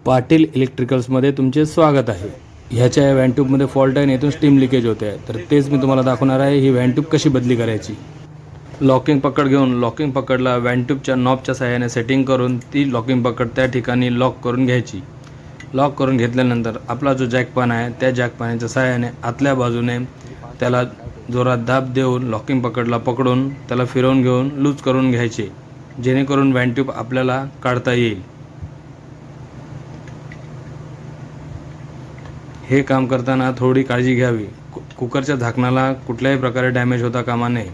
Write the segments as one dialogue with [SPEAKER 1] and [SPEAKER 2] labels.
[SPEAKER 1] पाटील इलेक्ट्रिकल्समध्ये तुमचे स्वागत आहे। ह्याच्या या व्हॅन ट्यूबमध्ये फॉल्ट आहे आणि इथून स्टीम लिकेज होते आहे, तर तेच मी तुम्हाला दाखवणार आहे। ही व्हॅन ट्यूब कशी बदली करायची। लॉकिंग पकड घेऊन लॉकिंग पकडला व्हॅन ट्यूबच्या नॉबच्या सहाय्याने सेटिंग करून ती लॉकिंग पकड त्या ठिकाणी लॉक करून घ्यायची। लॉक करून घेतल्यानंतर आपला जो जॅक पान आहे त्या जॅक पानाच्या सहाय्याने आतल्या बाजूने त्याला जोरात दाब देऊन लॉकिंग पकडला पकडून त्याला फिरवून घेऊन लूज करून घ्यायचे, जेणेकरून व्हॅन ट्यूब आपल्याला काढता येईल। हे काम करताना थोडी काळजी घ्यावी। कुकरच्या झाकणाला कुठल्याही प्रकारे डॅमेज होता कामा नये।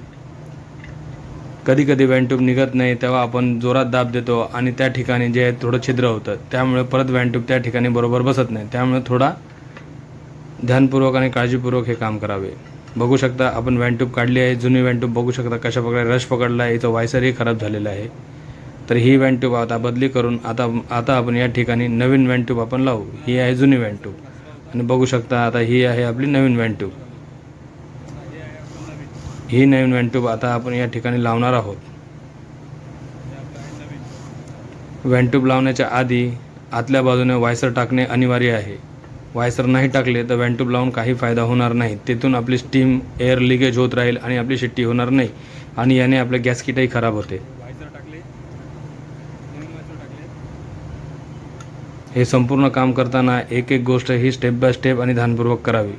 [SPEAKER 1] कधी कधी व्हॅन ट्यूब निघत नाही तेव्हा आपण जोरात दाब देतो आणि त्या ठिकाणी जे थोडं छिद्र होतं, त्यामुळे परत व्हॅन ट्यूब त्या ठिकाणी बरोबर बसत नाही। त्यामुळे थोडा ध्यानपूर्वक आणि काळजीपूर्वक हे काम करावे। बघू शकता आपण व्हॅन ट्यूब काढली आहे। जुनी व्हॅन ट्यूब बघू शकता कशा प्रकारे रश पकडला आहे, याचं वायसरही खराब झालेलं आहे। तर ही व्हॅन ट्यूब आता बदली करून आता आपण या ठिकाणी नवीन व्हॅन ट्यूब आपण लावू। ही आहे जुनी व्हॅन ट्यूब आणि बघू शकता आता ही आहे आपली नवीन व्हॅन ट्यूब। ही नवीन व्हॅन ट्यूब आता आपण या ठिकाणी लावणार आहोत। व्हॅन ट्यूब लावण्याच्या आधी आतल्या बाजूने वायसर टाकणे अनिवार्य आहे। वायसर नाही टाकले तर व्हॅन ट्यूब लावून काही फायदा होणार नाही। तिथून आपली स्टीम एअर लिकेज होत राहील आणि आपली शिट्टी होणार नाही आणि याने आपले गॅसकीटही खराब होते। हे संपूर्ण काम करताना एक एक गोष्ट ही स्टेप बाय स्टेप आणि ध्यानपूर्वक करावी।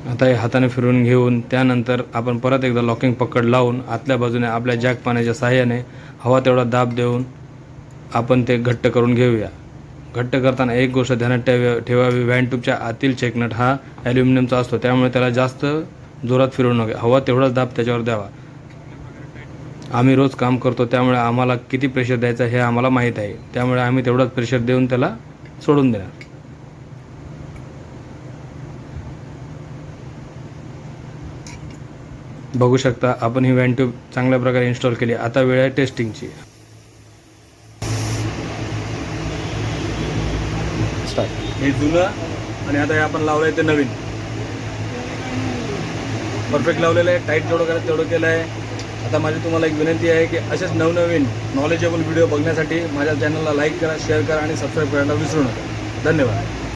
[SPEAKER 1] आता हे हाताने फिरवून घेऊन त्यानंतर आपण परत एकदा लॉकिंग पकड लावून आतल्या बाजूने आपल्या जॅक पाण्याच्या सहाय्याने हवा तेवढा दाब देऊन आपण ते घट्ट करून घेऊया। घट्ट करताना एक गोष्ट ध्यानात ठेवावी, व्हॅन ट्यूबच्या आतील चेकनट हा ॲल्युमिनियमचा असतो, त्यामुळे त्याला जास्त जोरात फिरवू नका। हवा तेवढाच दाब त्याच्यावर द्यावा। आम्ही रोज काम करतो त्यामुळे आम्हाला किती प्रेशर द्यायचं हे आम्हाला माहीत आहे, त्यामुळे आम्ही तेवढाच प्रेशर देऊन त्याला सोडून देणार। बघू शकता आपण ही व्हॅन ट्यूब चांगल्या प्रकारे इन्स्टॉल केली। आता वेळ आहे टेस्टिंगची। हे जुनं आणि आता हे आपण लावलं आहे ते नवीन। परफेक्ट लावलेलं आहे, टाईट जेवढं करायचं तेवढं केलं आहे। आता माझी तुम्हाला एक विनंती आहे की असेच नवनवीन नॉलेजेबल व्हिडिओ बघण्यासाठी माझ्या चॅनलला लाईक करा, शेअर करा आणि सबस्क्राईब करायला विसरू नका। धन्यवाद।